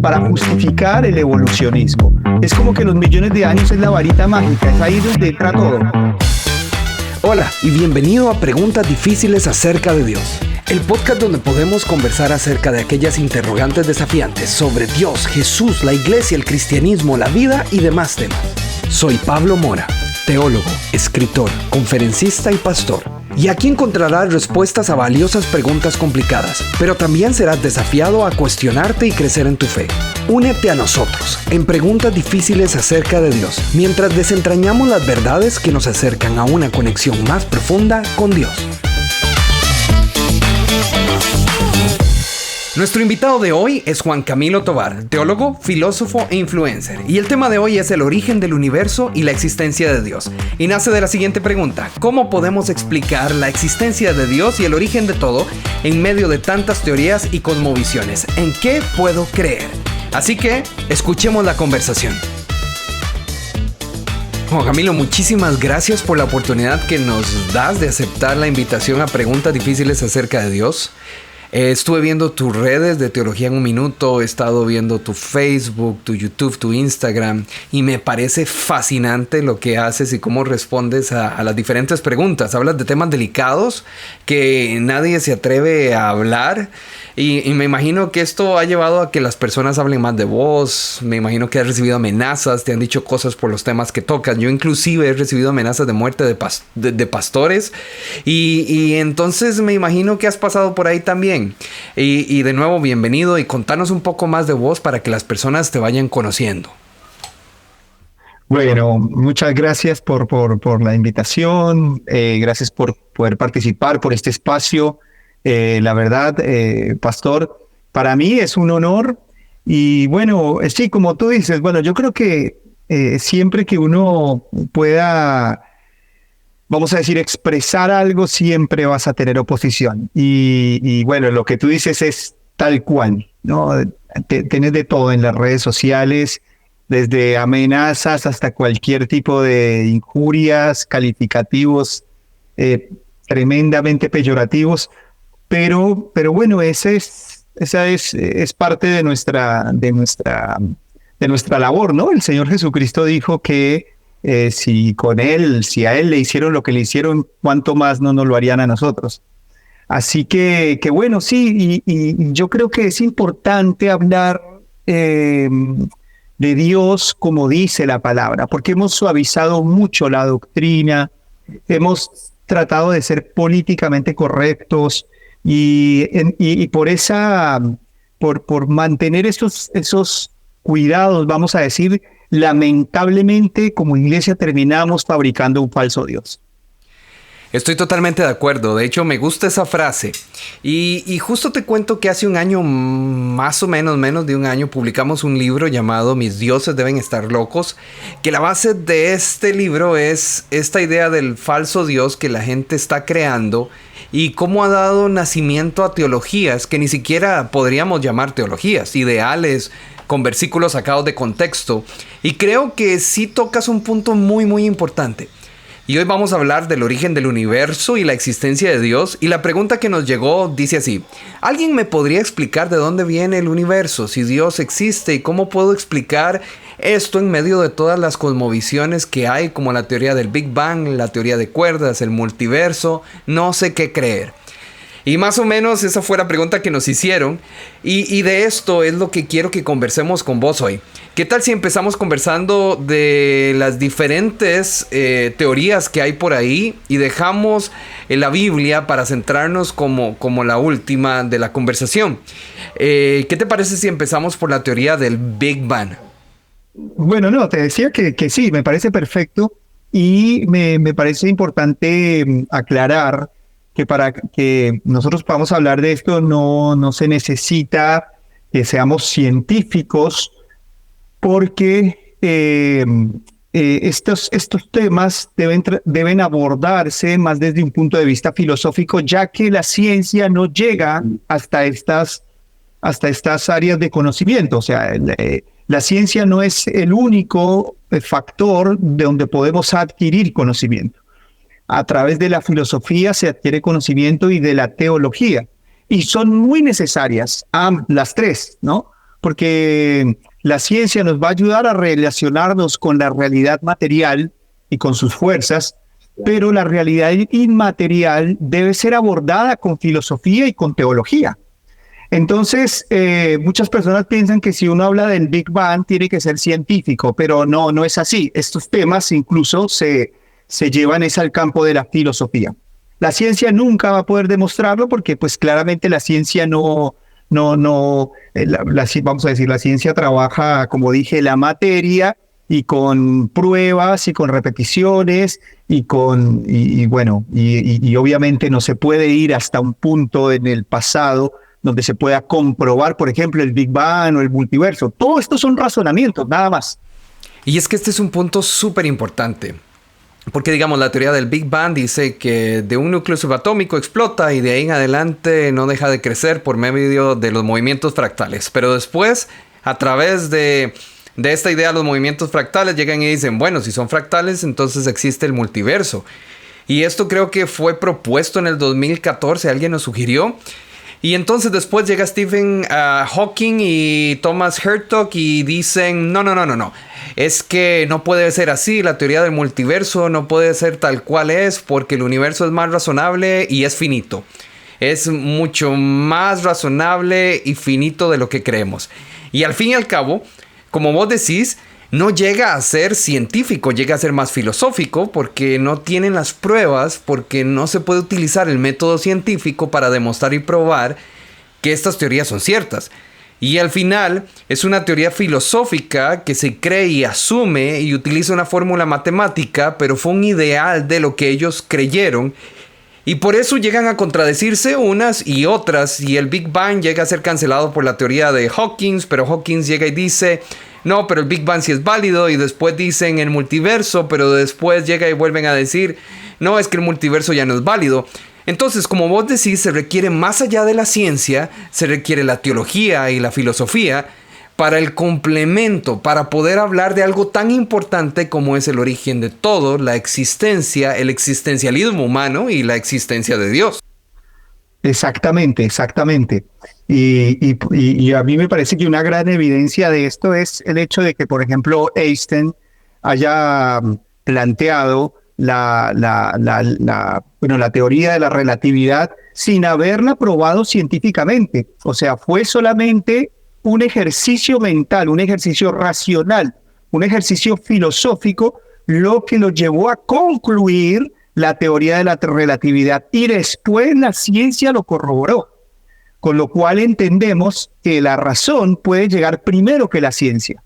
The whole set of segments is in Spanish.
para justificar el evolucionismo. Es como que los millones de años es la varita mágica, es ahí donde entra todo. Hola y bienvenido a Preguntas Difíciles acerca de Dios, el podcast donde podemos conversar acerca de aquellas interrogantes desafiantes sobre Dios, Jesús, la iglesia, el cristianismo, la vida y demás temas. Soy Pablo Mora, teólogo, escritor, conferencista y pastor. Y aquí encontrarás respuestas a valiosas preguntas complicadas, pero también serás desafiado a cuestionarte y crecer en tu fe. Únete a nosotros en Preguntas Difíciles acerca de Dios, mientras desentrañamos las verdades que nos acercan a una conexión más profunda con Dios. Nuestro invitado de hoy es Juan Camilo Tovar, teólogo, filósofo e influencer. Y el tema de hoy es el origen del universo y la existencia de Dios. Y nace de la siguiente pregunta: ¿cómo podemos explicar la existencia de Dios y el origen de todo en medio de tantas teorías y cosmovisiones? ¿En qué puedo creer? Así que, escuchemos la conversación. Juan Camilo, muchísimas gracias por la oportunidad que nos das de aceptar la invitación a Preguntas Difíciles acerca de Dios. Estuve viendo tus redes de Teología en un Minuto, he estado viendo tu Facebook, tu YouTube, tu Instagram, y me parece fascinante lo que haces y cómo respondes a las diferentes preguntas. Hablas de temas delicados que nadie se atreve a hablar, y me imagino que esto ha llevado a que las personas hablen más de vos. Me imagino que has recibido amenazas, te han dicho cosas por los temas que tocas. Yo inclusive he recibido amenazas de muerte de pastores, y entonces me imagino que has pasado por ahí también. Y de nuevo, bienvenido, y contanos un poco más de vos para que las personas te vayan conociendo. Bueno, muchas gracias por la invitación, gracias por poder participar, por este espacio. La verdad, pastor, para mí es un honor. Y bueno, sí, como tú dices, bueno, yo creo que siempre que uno pueda, vamos a decir, expresar algo, siempre vas a tener oposición. Y bueno, lo que tú dices es tal cual, ¿no? Tienes de todo en las redes sociales, desde amenazas hasta cualquier tipo de injurias, calificativos tremendamente peyorativos. Pero bueno, esa es parte de nuestra labor, ¿no? El Señor Jesucristo dijo que si a Él le hicieron lo que le hicieron, ¿cuánto más no nos lo harían a nosotros? Así que bueno, sí, y yo creo que es importante hablar de Dios como dice la palabra, porque hemos suavizado mucho la doctrina, hemos tratado de ser políticamente correctos, y por mantener esos cuidados, vamos a decir, lamentablemente como iglesia terminamos fabricando un falso Dios. Estoy totalmente de acuerdo. De hecho, me gusta esa frase. Y justo te cuento que hace un año, más o menos de un año, publicamos un libro llamado Mis dioses deben estar locos, que la base de este libro es esta idea del falso Dios que la gente está creando y cómo ha dado nacimiento a teologías que ni siquiera podríamos llamar teologías, ideales con versículos sacados de contexto. Y creo que sí tocas un punto muy, muy importante. Y hoy vamos a hablar del origen del universo y la existencia de Dios. Y la pregunta que nos llegó dice así: ¿alguien me podría explicar de dónde viene el universo? Si Dios existe, ¿y cómo puedo explicar esto en medio de todas las cosmovisiones que hay, como la teoría del Big Bang, la teoría de cuerdas, el multiverso? No sé qué creer. Y más o menos esa fue la pregunta que nos hicieron. Y de esto es lo que quiero que conversemos con vos hoy. ¿Qué tal si empezamos conversando de las diferentes teorías que hay por ahí y dejamos la Biblia para centrarnos como la última de la conversación? ¿Qué te parece si empezamos por la teoría del Big Bang? Bueno, no, te decía que sí, me parece perfecto, y me parece importante aclarar que para que nosotros podamos hablar de esto no se necesita que seamos científicos, porque estos temas deben abordarse más desde un punto de vista filosófico, ya que la ciencia no llega hasta estas áreas de conocimiento. O sea, la ciencia no es el único factor de donde podemos adquirir conocimiento. A través de la filosofía se adquiere conocimiento y de la teología. Y son muy necesarias las tres, ¿no? porque la ciencia nos va a ayudar a relacionarnos con la realidad material y con sus fuerzas, pero la realidad inmaterial debe ser abordada con filosofía y con teología. Entonces, muchas personas piensan que si uno habla del Big Bang tiene que ser científico, pero no, no es así. Estos temas incluso se llevan al campo de la filosofía. La ciencia nunca va a poder demostrarlo porque pues claramente la ciencia vamos a decir, la ciencia trabaja, como dije, la materia y con pruebas y con repeticiones y obviamente no se puede ir hasta un punto en el pasado donde se pueda comprobar, por ejemplo, el Big Bang o el multiverso. Todo esto son razonamientos, nada más. Y es que este es un punto súper importante. Porque, digamos, la teoría del Big Bang dice que de un núcleo subatómico explota y de ahí en adelante no deja de crecer por medio de los movimientos fractales. Pero después, a través de esta idea, los movimientos fractales llegan y dicen, bueno, si son fractales, entonces existe el multiverso. Y esto creo que fue propuesto en el 2014, alguien nos sugirió. Y entonces después llega Stephen Hawking y Thomas Hertog y dicen, no. Es que no puede ser así, la teoría del multiverso no puede ser tal cual es porque el universo es más razonable y es finito. Es mucho más razonable y finito de lo que creemos. Y al fin y al cabo, como vos decís, no llega a ser científico, llega a ser más filosófico porque no tienen las pruebas, porque no se puede utilizar el método científico para demostrar y probar que estas teorías son ciertas. Y al final es una teoría filosófica que se cree y asume y utiliza una fórmula matemática, pero fue un ideal de lo que ellos creyeron. Y por eso llegan a contradecirse unas y otras. Y el Big Bang llega a ser cancelado por la teoría de Hawking, pero Hawking llega y dice, no, pero el Big Bang sí es válido. Y después dicen el multiverso, pero después llega y vuelven a decir, no, es que el multiverso ya no es válido. Entonces, como vos decís, se requiere más allá de la ciencia, se requiere la teología y la filosofía para el complemento, para poder hablar de algo tan importante como es el origen de todo, la existencia, el existencialismo humano y la existencia de Dios. Exactamente. Y a mí me parece que una gran evidencia de esto es el hecho de que, por ejemplo, Einstein haya planteado la teoría de la relatividad sin haberla probado científicamente. O sea, fue solamente un ejercicio mental, un ejercicio racional, un ejercicio filosófico, lo que lo llevó a concluir la teoría de la relatividad. Y después la ciencia lo corroboró, con lo cual entendemos que la razón puede llegar primero que la ciencia.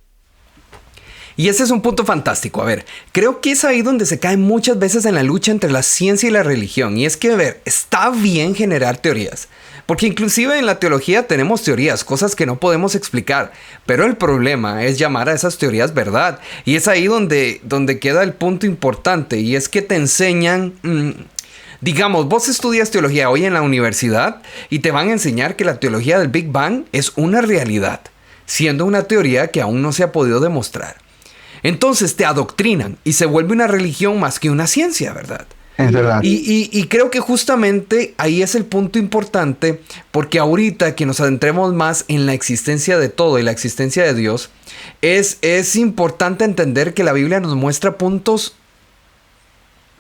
Y ese es un punto fantástico. A ver, creo que es ahí donde se cae muchas veces en la lucha entre la ciencia y la religión. Y es que, a ver, está bien generar teorías. Porque inclusive en la teología tenemos teorías, cosas que no podemos explicar. Pero el problema es llamar a esas teorías verdad. Y es ahí donde queda el punto importante. Y es que te enseñan... digamos, vos estudias teología hoy en la universidad y te van a enseñar que la teología del Big Bang es una realidad, siendo una teoría que aún no se ha podido demostrar. Entonces te adoctrinan y se vuelve una religión más que una ciencia, ¿verdad? Es verdad. Y creo que justamente ahí es el punto importante, porque ahorita que nos adentremos más en la existencia de todo y la existencia de Dios, es importante entender que la Biblia nos muestra puntos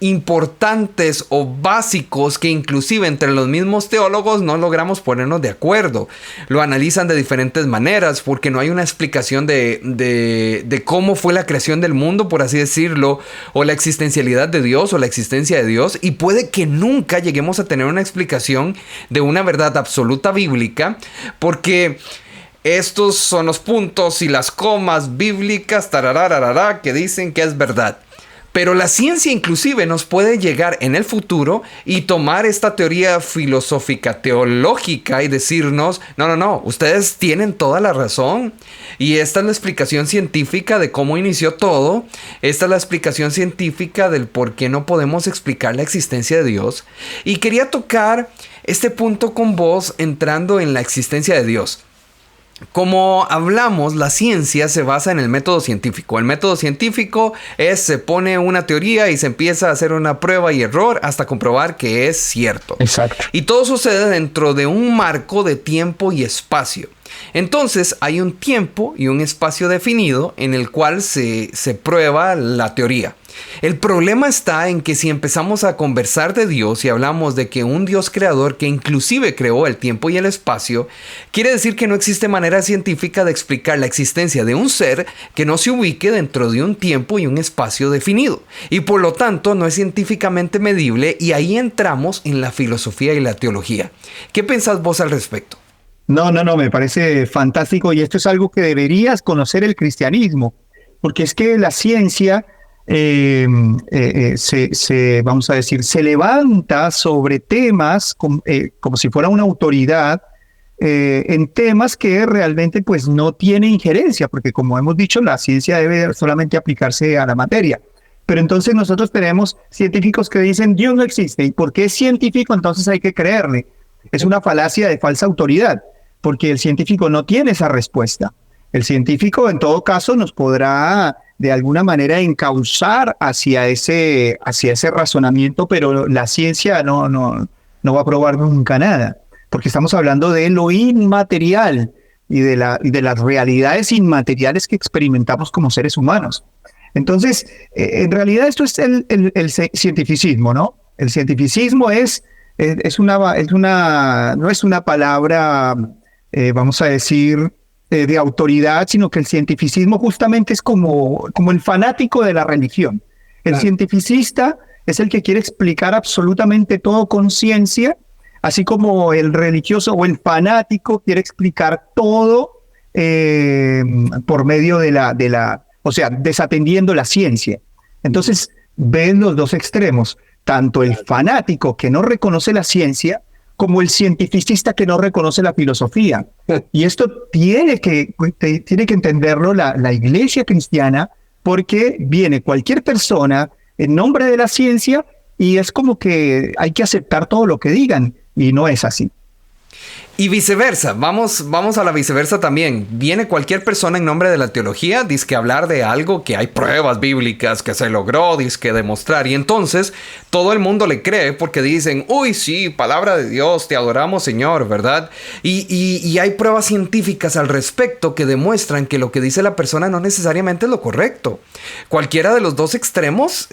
importantes o básicos que inclusive entre los mismos teólogos no logramos ponernos de acuerdo. Lo analizan de diferentes maneras porque no hay una explicación de cómo fue la creación del mundo, por así decirlo, o la existencialidad de Dios o la existencia de Dios, y puede que nunca lleguemos a tener una explicación de una verdad absoluta bíblica, porque estos son los puntos y las comas bíblicas tararararara, que dicen que es verdad. Pero la ciencia inclusive nos puede llegar en el futuro y tomar esta teoría filosófica, teológica y decirnos, no, ustedes tienen toda la razón. Y esta es la explicación científica de cómo inició todo. Esta es la explicación científica del por qué no podemos explicar la existencia de Dios. Y quería tocar este punto con vos entrando en la existencia de Dios. Como hablamos, la ciencia se basa en el método científico. El método científico se pone una teoría y se empieza a hacer una prueba y error hasta comprobar que es cierto. Exacto. Y todo sucede dentro de un marco de tiempo y espacio. Entonces hay un tiempo y un espacio definido en el cual se prueba la teoría. El problema está en que si empezamos a conversar de Dios y hablamos de que un Dios creador que inclusive creó el tiempo y el espacio, quiere decir que no existe manera científica de explicar la existencia de un ser que no se ubique dentro de un tiempo y un espacio definido. Y por lo tanto no es científicamente medible, y ahí entramos en la filosofía y la teología. ¿Qué pensás vos al respecto? No, me parece fantástico, y esto es algo que deberías conocer el cristianismo, porque es que la ciencia vamos a decir, se levanta sobre temas como si fuera una autoridad en temas que realmente pues no tiene injerencia, porque como hemos dicho, la ciencia debe solamente aplicarse a la materia. Pero entonces nosotros tenemos científicos que dicen Dios no existe, y porque es científico entonces hay que creerle. Es una falacia de falsa autoridad, porque el científico no tiene esa respuesta. El científico en todo caso nos podrá de alguna manera encauzar hacia ese razonamiento, pero la ciencia no va a probar nunca nada, porque estamos hablando de lo inmaterial y de las realidades inmateriales que experimentamos como seres humanos. Entonces, en realidad esto es el cientificismo, ¿no? El cientificismo no es una palabra, vamos a decir, de autoridad, sino que el cientificismo justamente es como el fanático de la religión. El cientificista es el que quiere explicar absolutamente todo con ciencia, así como el religioso o el fanático quiere explicar todo por medio o sea, desatendiendo la ciencia. Entonces, ven los dos extremos, tanto el fanático que no reconoce la ciencia, como el cientificista que no reconoce la filosofía. Y esto tiene que entenderlo la iglesia cristiana, porque viene cualquier persona en nombre de la ciencia y es como que hay que aceptar todo lo que digan, y no es así. Y viceversa, vamos a la viceversa también. Viene cualquier persona en nombre de la teología, dizque hablar de algo que hay pruebas bíblicas que se logró, dizque demostrar. Y entonces todo el mundo le cree porque dicen, uy, sí, palabra de Dios, te adoramos, Señor, ¿verdad? Y hay pruebas científicas al respecto que demuestran que lo que dice la persona no necesariamente es lo correcto. Cualquiera de los dos extremos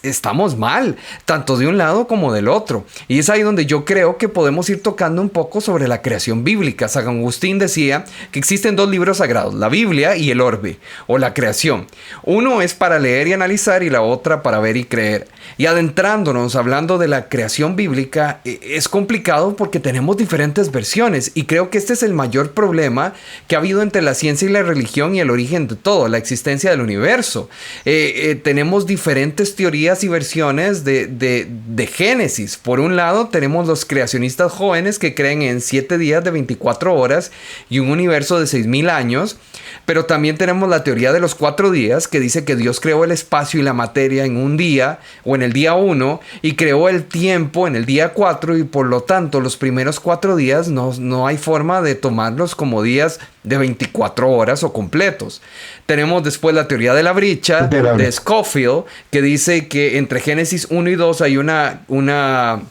estamos mal, tanto de un lado como del otro. Y es ahí donde yo creo que podemos ir tocando un poco sobre la creación bíblica. San Agustín decía que existen dos libros sagrados, la Biblia y el Orbe, o la creación. Uno es para leer y analizar y la otra para ver y creer. Y adentrándonos, hablando de la creación bíblica, es complicado porque tenemos diferentes versiones, y creo que este es el mayor problema que ha habido entre la ciencia y la religión y el origen de todo, la existencia del universo. Tenemos diferentes teorías y versiones de Génesis. Por un lado, tenemos los creacionistas jóvenes que creen en 7 días de 24 horas y un universo de 6,000 años. Pero también tenemos la teoría de los 4 días, que dice que Dios creó el espacio y la materia en un día o en el día 1 y creó el tiempo en el día 4, y por lo tanto los primeros 4 días no hay forma de tomarlos como días de 24 horas o completos. Tenemos después la teoría de la brecha de Scofield, que dice que entre Génesis 1 y 2 hay una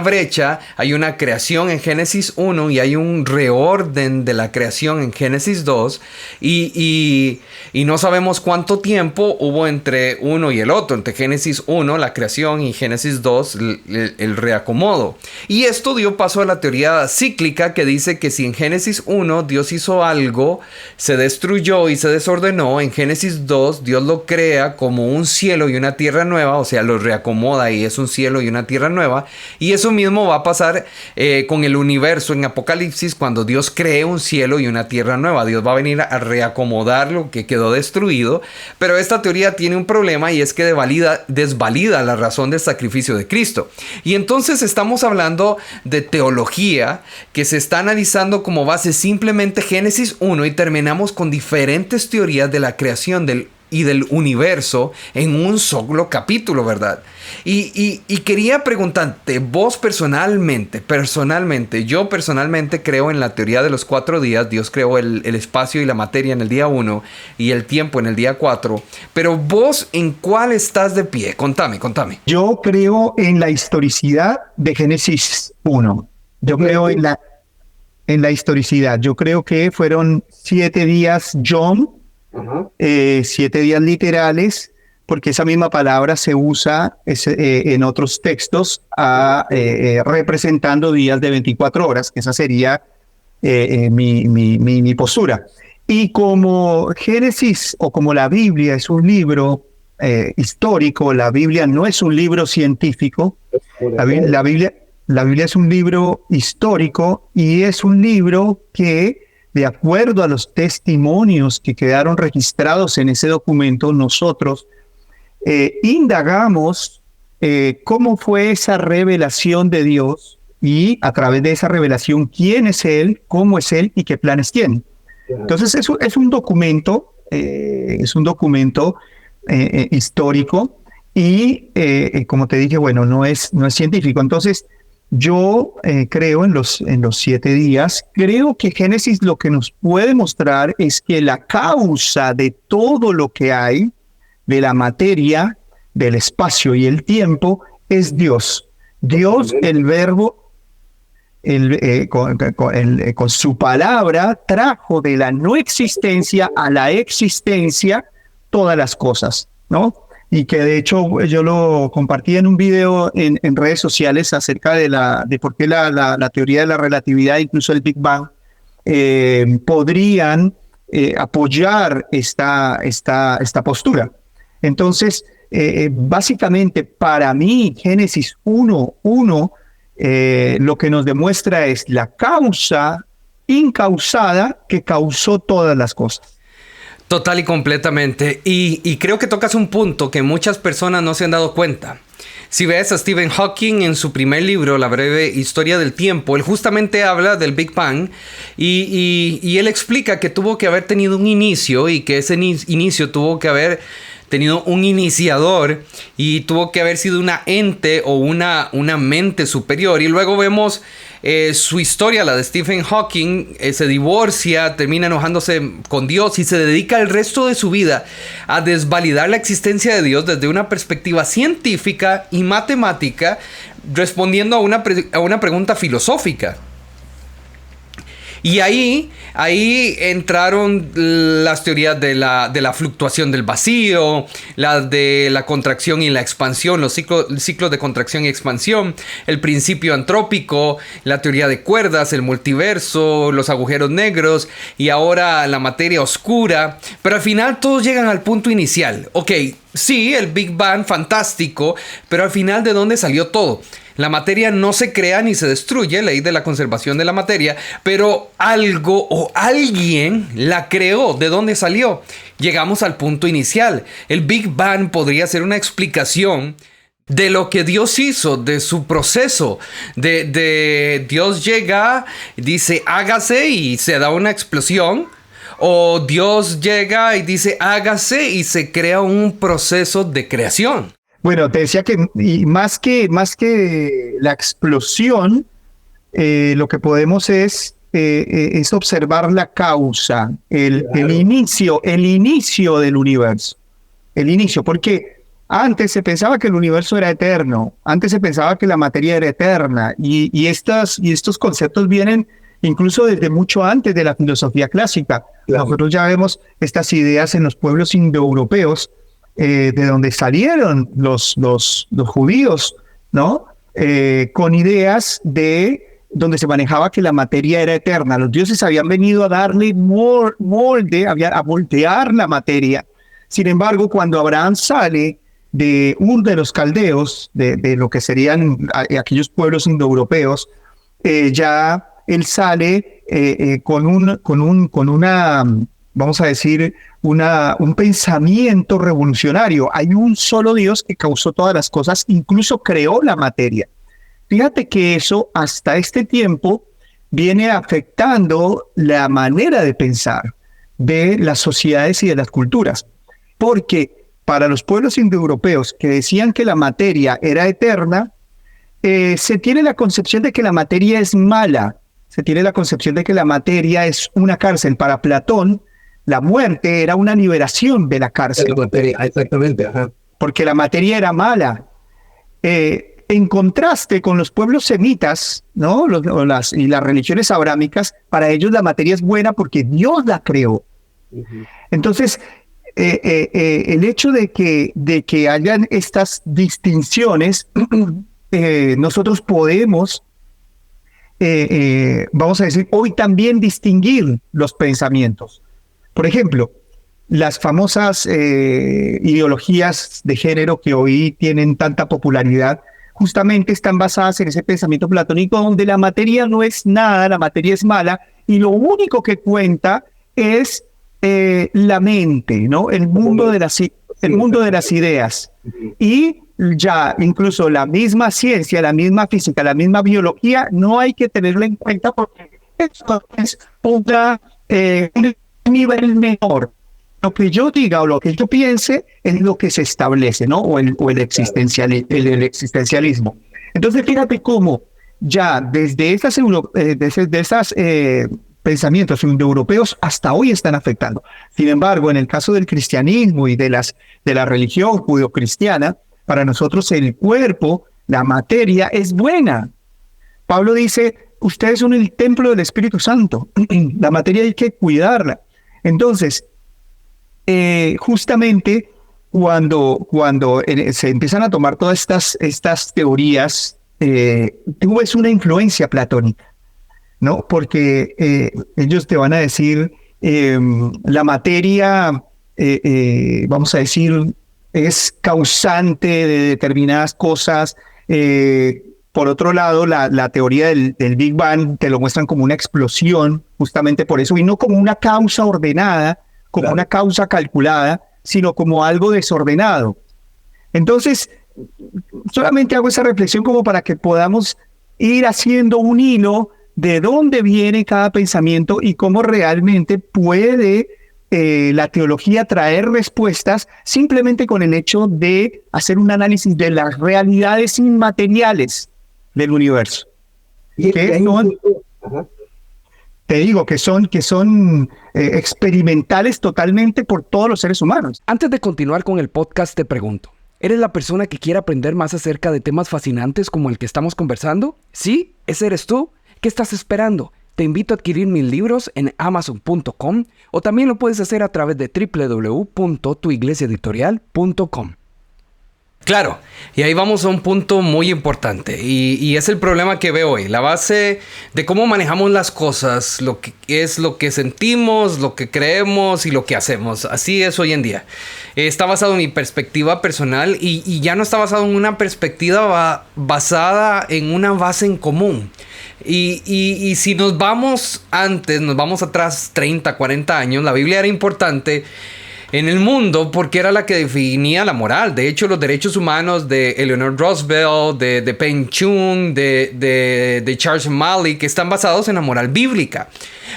brecha, hay una creación en Génesis 1 y hay un reorden de la creación en Génesis 2, y no sabemos cuánto tiempo hubo entre uno y el otro, entre Génesis 1, la creación, y Génesis 2, el reacomodo. Y esto dio paso a la teoría cíclica, que dice que si en Génesis 1 Dios hizo algo, se destruyó y se desordenó, en Génesis 2 Dios lo crea como un cielo y una tierra nueva, o sea, lo reacomoda y es un cielo y una tierra nueva. Y eso mismo va a pasar con el universo en Apocalipsis, cuando Dios cree un cielo y una tierra nueva. Dios va a venir a reacomodar lo que quedó destruido. Pero esta teoría tiene un problema, y es que desvalida la razón del sacrificio de Cristo. Y entonces estamos hablando de teología que se está analizando como base simplemente Génesis 1, y terminamos con diferentes teorías de la creación y del universo en un solo capítulo, ¿verdad? Y quería preguntarte, vos personalmente, yo personalmente creo en la teoría de los 4 días. Dios creó el espacio y la materia en el día 1 y el tiempo en el día 4. Pero vos, ¿en cuál estás de pie? Contame. Yo creo en la historicidad de Génesis 1. Yo creo en en la historicidad. Yo creo que fueron 7 días Yom, 7 días literales, porque esa misma palabra se usa en otros textos representando días de 24 horas, que esa sería mi postura. Y como Génesis o como la Biblia es un libro histórico, la Biblia no es un libro científico, la Biblia es un libro histórico y es un libro que, de acuerdo a los testimonios que quedaron registrados en ese documento, nosotros indagamos cómo fue esa revelación de Dios y a través de esa revelación quién es Él, cómo es Él y qué planes tiene. Entonces es un documento histórico y como te dije, bueno, no es científico. Entonces yo creo en los 7 días. Creo que Génesis lo que nos puede mostrar es que la causa de todo lo que hay, de la materia, del espacio y el tiempo, es Dios. Dios, el Verbo, con su palabra, trajo de la no existencia a la existencia todas las cosas, ¿no? Y que de hecho yo lo compartí en un video en redes sociales acerca de por qué la teoría de la relatividad, incluso el Big Bang, podrían apoyar esta postura. Entonces, básicamente para mí, Génesis 1:1 lo que nos demuestra es la causa incausada que causó todas las cosas. Total y completamente. Y creo que tocas un punto que muchas personas no se han dado cuenta. Si ves a Stephen Hawking en su primer libro, La breve historia del tiempo, él justamente habla del Big Bang y él explica que tuvo que haber tenido un inicio y que ese inicio tuvo que haber tenido un iniciador y tuvo que haber sido una ente o una mente superior. Y luego vemos su historia, la de Stephen Hawking, se divorcia, termina enojándose con Dios y se dedica el resto de su vida a desvalidar la existencia de Dios desde una perspectiva científica y matemática, respondiendo a una pregunta filosófica. Y ahí entraron las teorías de la fluctuación del vacío, las de la contracción y la expansión, los ciclos de contracción y expansión, el principio antrópico, la teoría de cuerdas, el multiverso, los agujeros negros y ahora la materia oscura. Pero al final todos llegan al punto inicial. Ok, sí, el Big Bang, fantástico, pero al final, ¿de dónde salió todo? La materia no se crea ni se destruye, ley de la conservación de la materia, pero algo o alguien la creó. ¿De dónde salió? Llegamos al punto inicial. El Big Bang podría ser una explicación de lo que Dios hizo, de su proceso. De Dios llega, dice hágase y se da una explosión. O Dios llega y dice hágase y se crea un proceso de creación. Bueno, te decía que más que la explosión, lo que podemos es observar la causa, el inicio del universo. El inicio, porque antes se pensaba que el universo era eterno, antes se pensaba que la materia era eterna, y estos conceptos vienen incluso desde mucho antes de la filosofía clásica. Claro. Nosotros ya vemos estas ideas en los pueblos indoeuropeos, de donde salieron los judíos, ¿no? Con ideas de donde se manejaba que la materia era eterna. Los dioses habían venido a darle molde, a moldear la materia. Sin embargo, cuando Abraham sale de Ur de los Caldeos, de lo que serían aquellos pueblos indoeuropeos, ya él sale con una, vamos a decir, un pensamiento revolucionario. Hay un solo Dios que causó todas las cosas, incluso creó la materia. Fíjate que eso hasta este tiempo viene afectando la manera de pensar de las sociedades y de las culturas, porque para los pueblos indoeuropeos que decían que la materia era eterna, se tiene la concepción de que la materia es mala, se tiene la concepción de que la materia es una cárcel. Para Platón, la muerte era una liberación de la cárcel. Exactamente, ajá. Porque la materia era mala. En contraste con los pueblos semitas, ¿no? Y las religiones abrámicas, para ellos la materia es buena porque Dios la creó. Entonces, el hecho de que hayan estas distinciones, nosotros podemos, vamos a decir, hoy también distinguir los pensamientos. Por ejemplo, las famosas ideologías de género que hoy tienen tanta popularidad, justamente están basadas en ese pensamiento platónico donde la materia no es nada, la materia es mala, y lo único que cuenta es la mente, ¿no? El mundo de las ideas. Y ya incluso la misma ciencia, la misma física, la misma biología, no hay que tenerla en cuenta porque eso es un nivel menor. Lo que yo diga o lo que yo piense es lo que se establece, ¿no? O el existencialismo. Entonces, fíjate cómo ya desde esas pensamientos indoeuropeos hasta hoy están afectando. Sin embargo, en el caso del cristianismo y de la religión judeocristiana, para nosotros el cuerpo, la materia es buena. Pablo dice, ustedes son el templo del Espíritu Santo. La materia hay que cuidarla. Entonces, justamente cuando se empiezan a tomar todas estas teorías, tú ves una influencia platónica, ¿no? Porque ellos te van a decir, la materia, vamos a decir, es causante de determinadas cosas. Por otro lado, la teoría del Big Bang te lo muestran como una explosión, justamente por eso, y no como una causa ordenada, como una causa calculada, sino como algo desordenado. Entonces, solamente hago esa reflexión como para que podamos ir haciendo un hilo de dónde viene cada pensamiento y cómo realmente puede la teología traer respuestas simplemente con el hecho de hacer un análisis de las realidades inmateriales del universo. Te digo que son experimentales totalmente por todos los seres humanos. Antes de continuar con el podcast, te pregunto, ¿eres la persona que quiere aprender más acerca de temas fascinantes como el que estamos conversando? ¿Sí? ¿Ese eres tú? ¿Qué estás esperando? Te invito a adquirir mis libros en amazon.com o también lo puedes hacer a través de www.tuiglesiaeditorial.com. Claro, y ahí vamos a un punto muy importante y es el problema que veo hoy. La base de cómo manejamos las cosas, lo que es lo que sentimos, lo que creemos y lo que hacemos. Así es hoy en día. Está basado en mi perspectiva personal y ya no está basado en una perspectiva basada en una base en común. Y si nos vamos atrás 30, 40 años, la Biblia era importante en el mundo porque era la que definía la moral. De hecho, los derechos humanos de Eleanor Roosevelt, de Peng Chung, de Charles Malik están basados en la moral bíblica.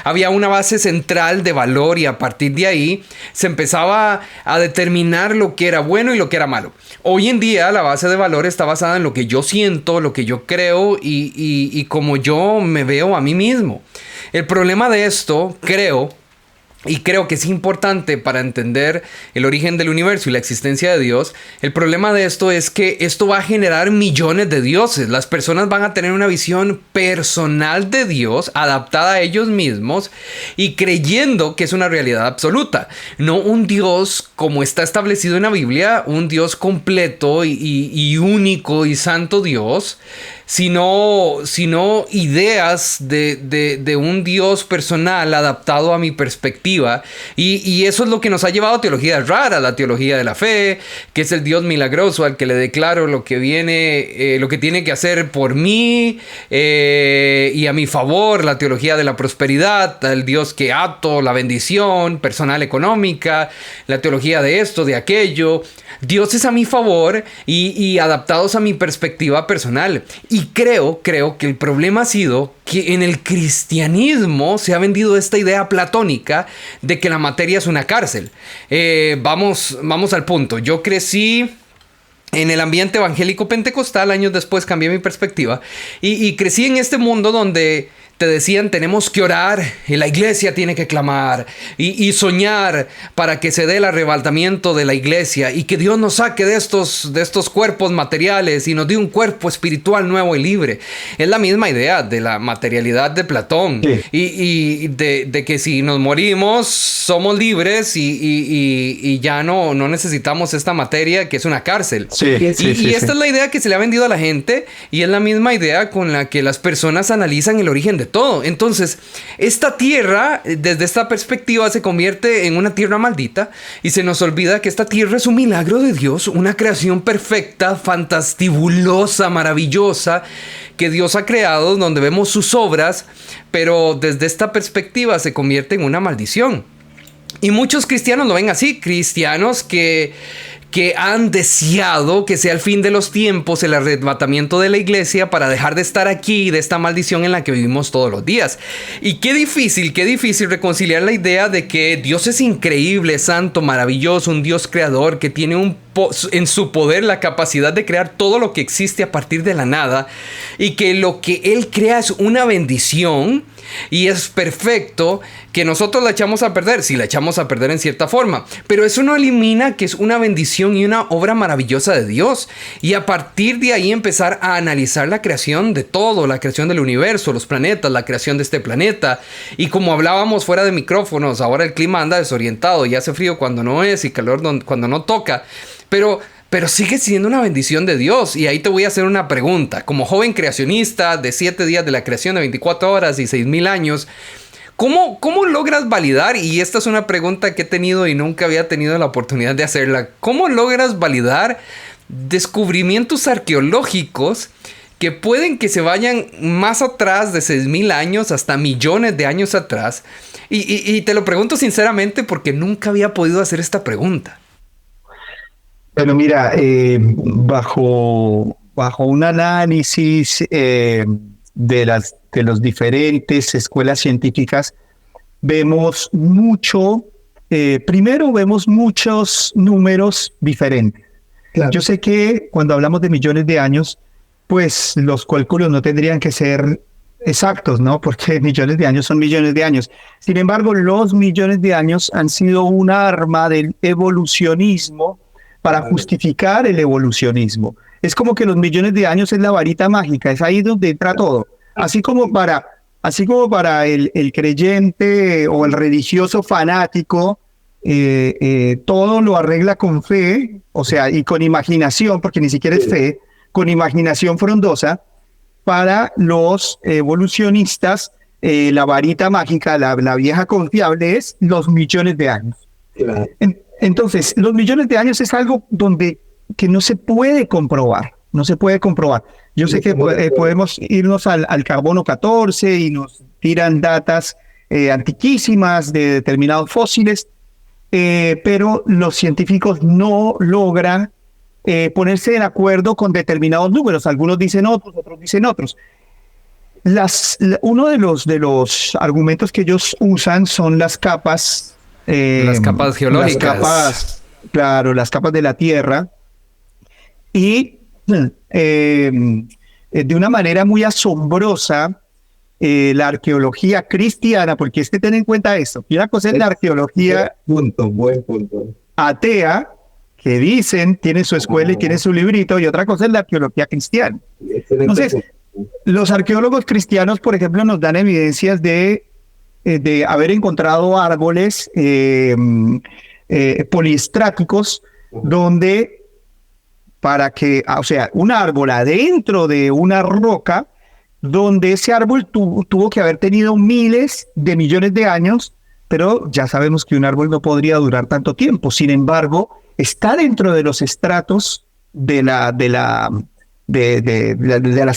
Había una base central de valor y a partir de ahí se empezaba a determinar lo que era bueno y lo que era malo. Hoy en día la base de valor está basada en lo que yo siento, lo que yo creo y cómo yo me veo a mí mismo. El problema de esto, creo que es importante para entender el origen del universo y la existencia de Dios. El problema de esto es que esto va a generar millones de dioses. Las personas van a tener una visión personal de Dios adaptada a ellos mismos y creyendo que es una realidad absoluta. No un Dios como está establecido en la Biblia, un Dios completo y único y santo Dios, sino ideas de un Dios personal adaptado a mi perspectiva. Y eso es lo que nos ha llevado a teologías raras, la teología de la fe, que es el Dios milagroso al que le declaro lo que tiene que hacer por mí y a mi favor, la teología de la prosperidad, el Dios que ato, la bendición personal económica, la teología de esto, de aquello. Dioses a mi favor y adaptados a mi perspectiva personal. Y creo que el problema ha sido que en el cristianismo se ha vendido esta idea platónica de que la materia es una cárcel. Vamos al punto. Yo crecí en el ambiente evangélico pentecostal, años después cambié mi perspectiva y crecí en este mundo donde te decían tenemos que orar y la iglesia tiene que clamar y soñar para que se dé el arrebatamiento de la iglesia y que Dios nos saque de estos cuerpos materiales y nos dé un cuerpo espiritual nuevo y libre. Es la misma idea de la materialidad de Platón, sí. y de que si nos morimos somos libres y ya no necesitamos esta materia que es una cárcel. Sí, y esta es la idea que se le ha vendido a la gente y es la misma idea con la que las personas analizan el origen de todo. Entonces, esta tierra, desde esta perspectiva, se convierte en una tierra maldita y se nos olvida que esta tierra es un milagro de Dios, una creación perfecta, fantastibulosa, maravillosa, que Dios ha creado, donde vemos sus obras, pero desde esta perspectiva se convierte en una maldición. Y muchos cristianos lo ven así, cristianos que han deseado que sea el fin de los tiempos, el arrebatamiento de la iglesia para dejar de estar aquí, de esta maldición en la que vivimos todos los días. Y qué difícil reconciliar la idea de que Dios es increíble, santo, maravilloso, un Dios creador que tiene en su poder la capacidad de crear todo lo que existe a partir de la nada y que lo que Él crea es una bendición y es perfecto, que nosotros la echamos a perder, sí la echamos a perder en cierta forma, pero eso no elimina que es una bendición y una obra maravillosa de Dios, y a partir de ahí empezar a analizar la creación de todo, la creación del universo, los planetas, la creación de este planeta, y como hablábamos fuera de micrófonos, ahora el clima anda desorientado y hace frío cuando no es y calor cuando no toca, pero sigue siendo una bendición de Dios. Y ahí te voy a hacer una pregunta. Como joven creacionista de 7 días de la creación de 24 horas y 6,000 años, ¿cómo logras validar? Y esta es una pregunta que he tenido y nunca había tenido la oportunidad de hacerla. ¿Cómo logras validar descubrimientos arqueológicos que pueden que se vayan más atrás de 6,000 años hasta millones de años atrás? Y te lo pregunto sinceramente porque nunca había podido hacer esta pregunta. Bueno, mira, bajo un análisis de las diferentes escuelas científicas, vemos primero vemos muchos números diferentes. Claro. Yo sé que cuando hablamos de millones de años, pues los cálculos no tendrían que ser exactos, ¿no? Porque millones de años son millones de años. Sin embargo, los millones de años han sido un arma del evolucionismo para justificar el evolucionismo. Es como que los millones de años es la varita mágica, es ahí donde entra todo. Así como para el creyente o el religioso fanático, todo lo arregla con fe, o sea, y con imaginación, porque ni siquiera es fe, con imaginación frondosa. Para los evolucionistas, la varita mágica, la vieja confiable, es los millones de años. Claro. Entonces, los millones de años es algo que no se puede comprobar, no se puede comprobar. Yo sé que podemos irnos al carbono 14 y nos tiran datas antiquísimas de determinados fósiles, pero los científicos no logran ponerse de acuerdo con determinados números. Algunos dicen otros dicen otros. Uno de los argumentos que ellos usan son las capas. Las capas geológicas. Las capas de la Tierra. Y de una manera muy asombrosa, la arqueología cristiana, porque es que ten en cuenta esto, y una cosa es la arqueología buen punto. Atea, que dicen, tiene su escuela y tiene su librito, y otra cosa es la arqueología cristiana. Entonces, los arqueólogos cristianos, por ejemplo, nos dan evidencias de haber encontrado árboles poliestráticos donde un árbol adentro de una roca, donde ese árbol tuvo que haber tenido miles de millones de años, pero ya sabemos que un árbol no podría durar tanto tiempo. Sin embargo, está dentro de los estratos de las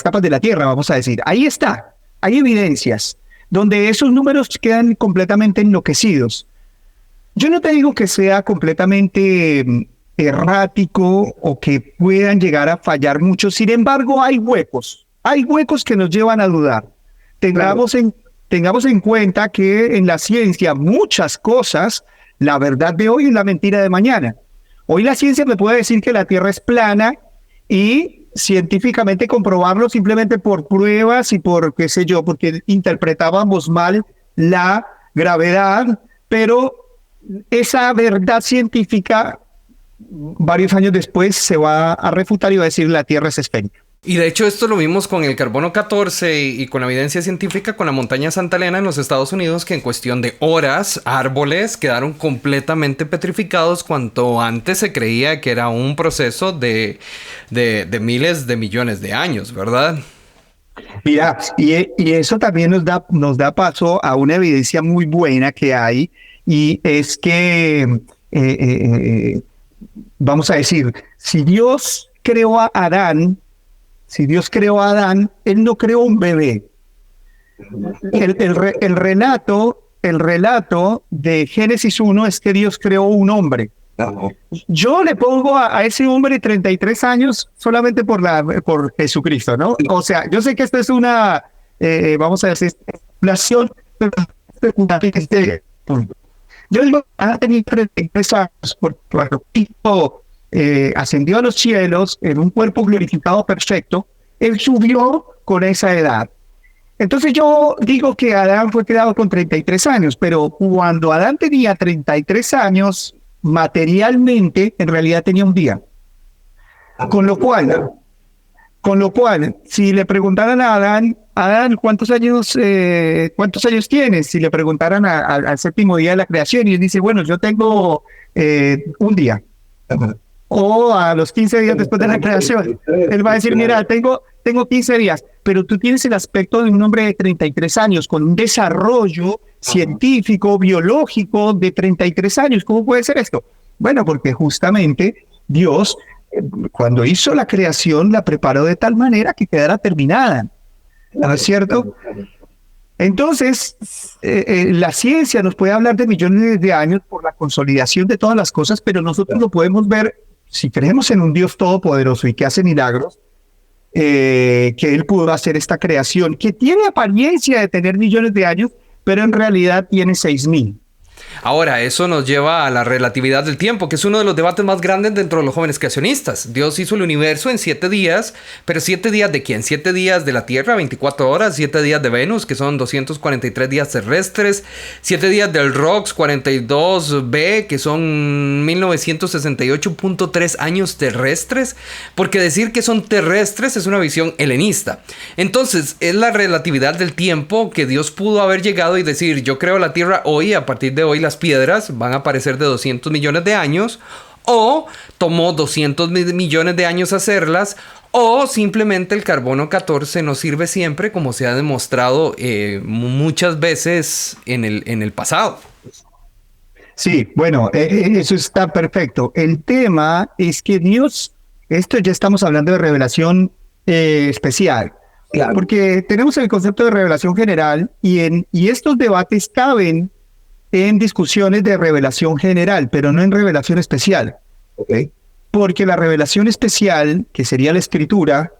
capas de la Tierra, vamos a decir. Ahí está, hay evidencias donde esos números quedan completamente enloquecidos. Yo no te digo que sea completamente errático o que puedan llegar a fallar mucho, sin embargo hay huecos que nos llevan a dudar. Tengamos en cuenta que en la ciencia muchas cosas, la verdad de hoy es la mentira de mañana. Hoy la ciencia me puede decir que la Tierra es plana y científicamente comprobarlo simplemente por pruebas y por qué sé yo, porque interpretábamos mal la gravedad, pero esa verdad científica varios años después se va a refutar y va a decir la Tierra es esférica. Y de hecho esto lo vimos con el carbono 14 y con la evidencia científica con la montaña Santa Elena en los Estados Unidos, que en cuestión de horas, árboles quedaron completamente petrificados cuanto antes se creía que era un proceso de miles de millones de años, ¿verdad? Mira, y eso también nos da paso a una evidencia muy buena que hay, y es que, vamos a decir, si Dios creó a Adán, Él no creó un bebé. El relato de Génesis 1 es que Dios creó un hombre. Yo le pongo a ese hombre 33 años solamente por Jesucristo, ¿no? O sea, yo sé que esto es una, vamos a decir, especulación, yo digo, ha tenido 33 años por cuando Cristo ascendió a los cielos en un cuerpo glorificado perfecto, él subió con esa edad. Entonces yo digo que Adán fue creado con 33 años, pero cuando Adán tenía 33 años, materialmente, en realidad tenía un día. Con lo cual, si le preguntaran a Adán, ¿cuántos años tienes? Si le preguntaran al séptimo día de la creación, y él dice, bueno, yo tengo un día. O a los 15 días después de la creación. Él va a decir, mira, tengo 15 días, pero tú tienes el aspecto de un hombre de 33 años, con un desarrollo científico, biológico de 33 años. ¿Cómo puede ser esto? Bueno, porque justamente Dios, cuando hizo la creación, la preparó de tal manera que quedara terminada. ¿No es cierto? Entonces, la ciencia nos puede hablar de millones de años por la consolidación de todas las cosas, pero nosotros lo podemos ver, si creemos en un Dios todopoderoso y que hace milagros, que Él pudo hacer esta creación, que tiene apariencia de tener millones de años, pero en realidad tiene 6,000. Ahora, eso nos lleva a la relatividad del tiempo, que es uno de los debates más grandes dentro de los jóvenes creacionistas. Dios hizo el universo en 7 días, pero ¿7 días de quién? 7 días de la Tierra, 24 horas, 7 días de Venus, que son 243 días terrestres, 7 días del ROX 42b, que son 1968.3 años terrestres, porque decir que son terrestres es una visión helenista. Entonces, es la relatividad del tiempo que Dios pudo haber llegado y decir, yo creo la Tierra hoy, a partir de hoy las piedras van a aparecer de 200 millones de años, o tomó 200 millones de años hacerlas, o simplemente el carbono 14 no sirve siempre, como se ha demostrado muchas veces en el pasado. Sí, bueno, eso está perfecto. El tema es que Dios, esto ya estamos hablando de revelación especial, claro, porque tenemos el concepto de revelación general y estos debates caben en discusiones de revelación general, pero no en revelación especial. Okay. Porque la revelación especial, que sería la escritura,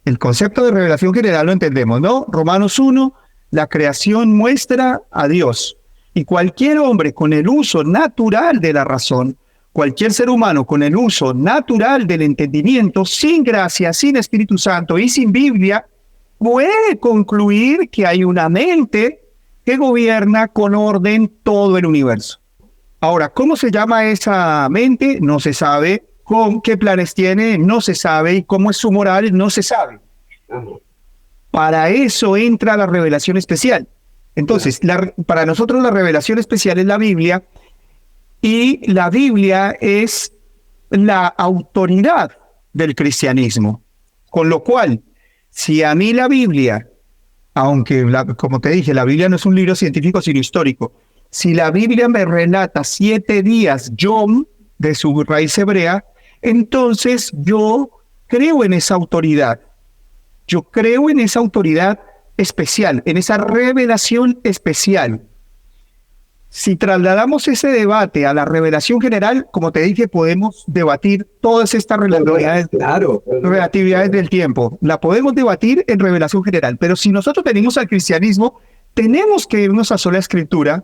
el concepto de revelación general lo entendemos, ¿no? Romanos 1, la creación muestra a Dios. Y cualquier hombre con el uso natural de la razón, cualquier ser humano con el uso natural del entendimiento, sin gracia, sin Espíritu Santo y sin Biblia, puede concluir que hay una mente que gobierna con orden todo el universo. Ahora, ¿cómo se llama esa mente? No se sabe. ¿Con qué planes tiene? No se sabe. ¿Y cómo es su moral? No se sabe. Para eso entra la revelación especial. Entonces, para nosotros la revelación especial es la Biblia, y la Biblia es la autoridad del cristianismo. Con lo cual, si a mí la Biblia, aunque, como te dije, la Biblia no es un libro científico, sino histórico. Si la Biblia me relata 7 días Yom, de su raíz hebrea, entonces yo creo en esa autoridad. Yo creo en esa autoridad especial, en esa revelación especial. Si trasladamos ese debate a la revelación general, como te dije, podemos debatir todas estas relatividades del tiempo. La podemos debatir en revelación general, pero si nosotros venimos al cristianismo, tenemos que irnos a sola escritura,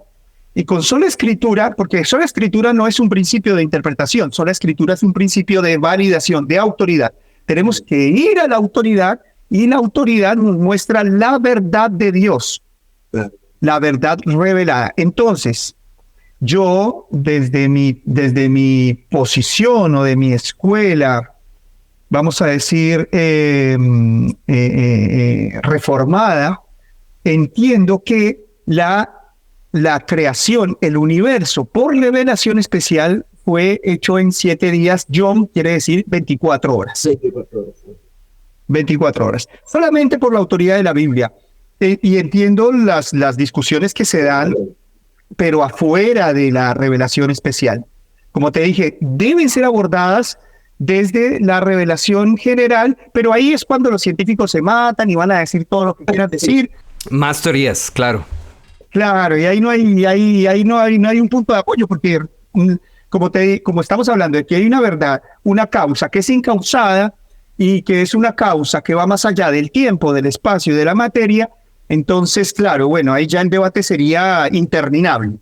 y con sola escritura, porque sola escritura no es un principio de interpretación, sola escritura es un principio de validación, de autoridad. Tenemos que ir a la autoridad y la autoridad nos muestra la verdad de Dios, la verdad revelada. Entonces, yo desde mi posición o de mi escuela, vamos a decir, reformada, entiendo que la creación, el universo, por revelación especial, fue hecho en 7 días. Yom quiere decir 24 horas. 24 horas. Solamente por la autoridad de la Biblia. Y entiendo las discusiones que se dan, pero afuera de la revelación especial. Como te dije, deben ser abordadas desde la revelación general, pero ahí es cuando los científicos se matan y van a decir todo lo que quieran decir. Más teorías, claro. Claro, y ahí no hay un punto de apoyo, porque como estamos hablando de que hay una verdad, una causa que es incausada y que es una causa que va más allá del tiempo, del espacio y de la materia, entonces, claro, bueno, ahí ya el debate sería interminable.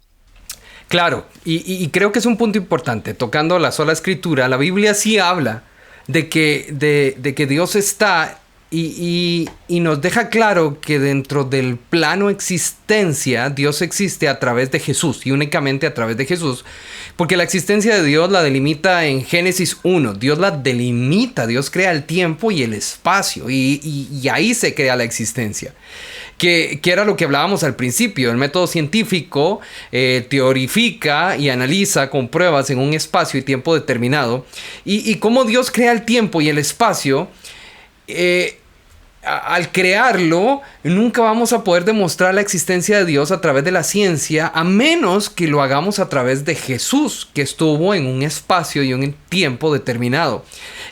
Claro, y creo que es un punto importante. Tocando la sola escritura, la Biblia sí habla de que Dios está y nos deja claro que dentro del plano existencia, Dios existe a través de Jesús y únicamente a través de Jesús, porque la existencia de Dios la delimita en Génesis 1. Dios la delimita, Dios crea el tiempo y el espacio y ahí se crea la existencia. Que era lo que hablábamos al principio. El método científico teorifica y analiza con pruebas en un espacio y tiempo determinado. Y cómo Dios crea el tiempo y el espacio, al crearlo, nunca vamos a poder demostrar la existencia de Dios a través de la ciencia, a menos que lo hagamos a través de Jesús, que estuvo en un espacio y un tiempo determinado.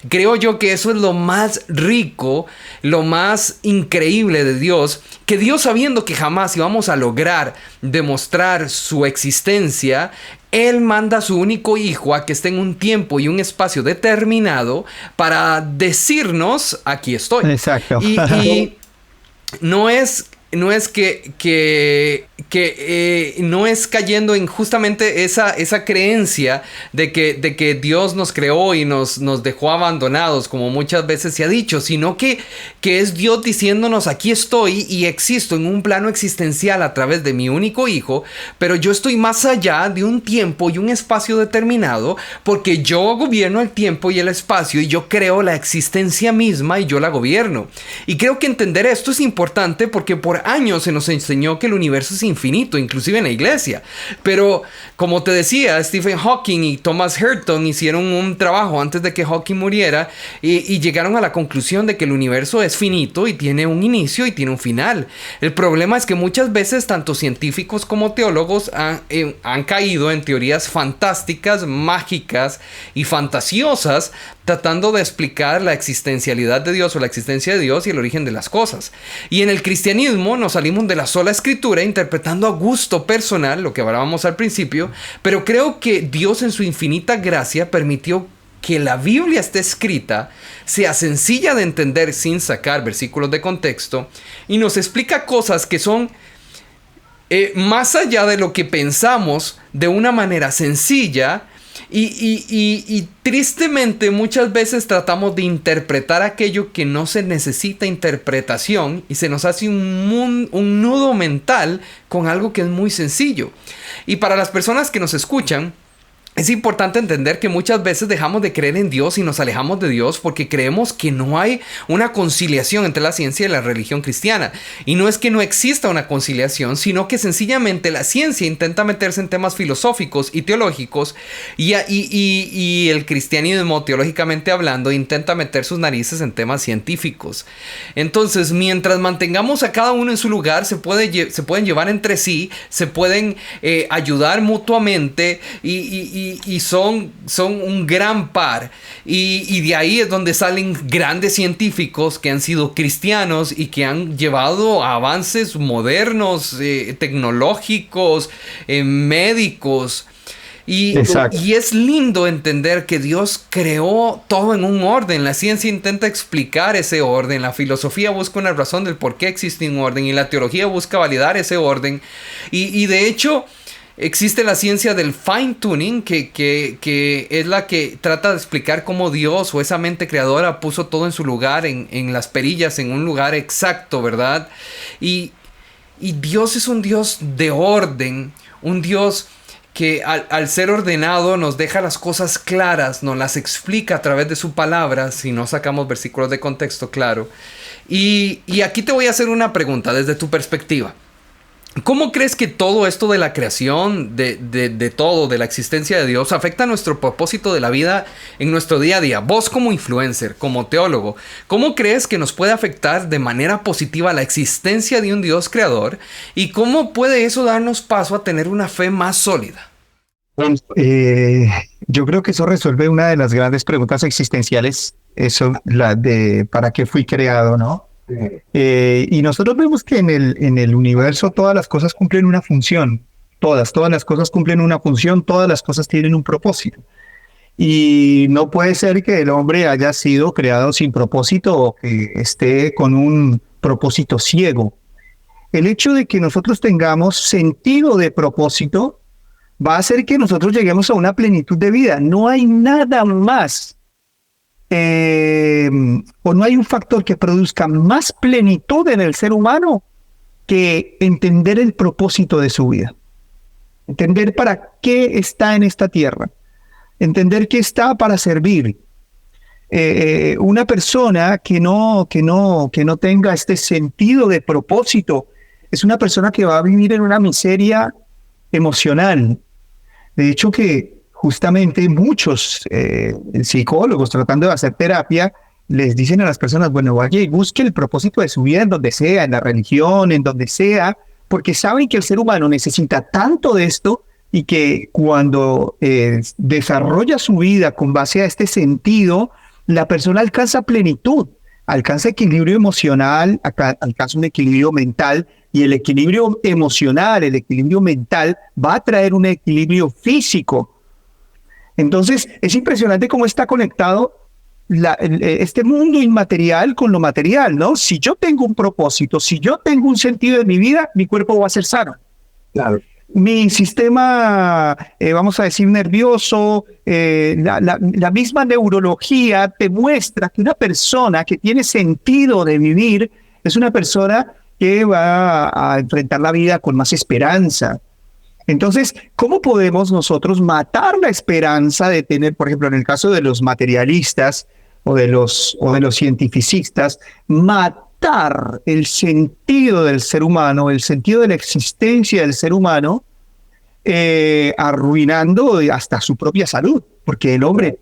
Creo yo que eso es lo más rico, lo más increíble de Dios, que Dios, sabiendo que jamás íbamos a lograr demostrar su existencia, Él manda a su único hijo a que esté en un tiempo y un espacio determinado para decirnos, aquí estoy. Exacto. Y no es no es cayendo en justamente esa creencia de que Dios nos creó y nos dejó abandonados, como muchas veces se ha dicho, sino que es Dios diciéndonos, aquí estoy y existo en un plano existencial a través de mi único hijo, pero yo estoy más allá de un tiempo y un espacio determinado, porque yo gobierno el tiempo y el espacio y yo creo la existencia misma y yo la gobierno. Y creo que entender esto es importante porque por años se nos enseñó que el universo es infinito, inclusive en la iglesia. Pero, como te decía, Stephen Hawking y Thomas Herton hicieron un trabajo antes de que Hawking muriera y llegaron a la conclusión de que el universo es finito y tiene un inicio y tiene un final. El problema es que muchas veces tanto científicos como teólogos han caído en teorías fantásticas, mágicas y fantasiosas, tratando de explicar la existencialidad de Dios o la existencia de Dios y el origen de las cosas. Y en el cristianismo nos salimos de la sola escritura interpretando a gusto personal, lo que hablábamos al principio, pero creo que Dios en su infinita gracia permitió que la Biblia esté escrita, sea sencilla de entender sin sacar versículos de contexto y nos explica cosas que son más allá de lo que pensamos de una manera sencilla. Y tristemente muchas veces tratamos de interpretar aquello que no se necesita interpretación y se nos hace un nudo mental con algo que es muy sencillo. Y para las personas que nos escuchan, es importante entender que muchas veces dejamos de creer en Dios y nos alejamos de Dios porque creemos que no hay una conciliación entre la ciencia y la religión cristiana. Y no es que no exista una conciliación, sino que sencillamente la ciencia intenta meterse en temas filosóficos y teológicos y el cristianismo, teológicamente hablando, intenta meter sus narices en temas científicos. Entonces, mientras mantengamos a cada uno en su lugar, se pueden llevar entre sí, se pueden ayudar mutuamente y son un gran par. Y de ahí es donde salen grandes científicos que han sido cristianos y que han llevado a avances modernos, tecnológicos, médicos. Y es lindo entender que Dios creó todo en un orden. La ciencia intenta explicar ese orden. La filosofía busca una razón del por qué existe un orden. Y la teología busca validar ese orden. Y de hecho, existe la ciencia del fine tuning, que es la que trata de explicar cómo Dios o esa mente creadora puso todo en su lugar, en las perillas, en un lugar exacto, ¿verdad? Y Dios es un Dios de orden, un Dios que al ser ordenado nos deja las cosas claras, nos las explica a través de su palabra, si no sacamos versículos de contexto, claro. Y aquí te voy a hacer una pregunta desde tu perspectiva. ¿Cómo crees que todo esto de la creación, de todo, de la existencia de Dios, afecta nuestro propósito de la vida en nuestro día a día? Vos como influencer, como teólogo, ¿cómo crees que nos puede afectar de manera positiva la existencia de un Dios creador? ¿Y cómo puede eso darnos paso a tener una fe más sólida? Yo creo que eso resuelve una de las grandes preguntas existenciales, eso, la de ¿para qué fui creado, no? Y nosotros vemos que en el universo todas las cosas cumplen una función, todas las cosas cumplen una función, todas las cosas tienen un propósito. Y no puede ser que el hombre haya sido creado sin propósito o que esté con un propósito ciego. El hecho de que nosotros tengamos sentido de propósito va a hacer que nosotros lleguemos a una plenitud de vida. No hay nada más o no hay un factor que produzca más plenitud en el ser humano que entender el propósito de su vida. Entender para qué está en esta tierra. Entender que está para servir. Una persona que no tenga este sentido de propósito es una persona que va a vivir en una miseria emocional. De hecho que justamente muchos psicólogos tratando de hacer terapia les dicen a las personas, bueno, vaya y busque el propósito de su vida en donde sea, en la religión, en donde sea, porque saben que el ser humano necesita tanto de esto y que cuando desarrolla su vida con base a este sentido, la persona alcanza plenitud, alcanza equilibrio emocional, alcanza un equilibrio mental, y el equilibrio emocional, el equilibrio mental va a traer un equilibrio físico. Entonces, es impresionante cómo está conectado este mundo inmaterial con lo material, ¿no? Si yo tengo un propósito, si yo tengo un sentido en mi vida, mi cuerpo va a ser sano. Claro. Mi sistema, vamos a decir, nervioso, la misma neurología te muestra que una persona que tiene sentido de vivir es una persona que va a enfrentar la vida con más esperanza. Entonces, ¿cómo podemos nosotros matar la esperanza de tener, por ejemplo, en el caso de los materialistas o de los cientificistas, matar el sentido del ser humano, el sentido de la existencia del ser humano, arruinando hasta su propia salud? Porque el hombre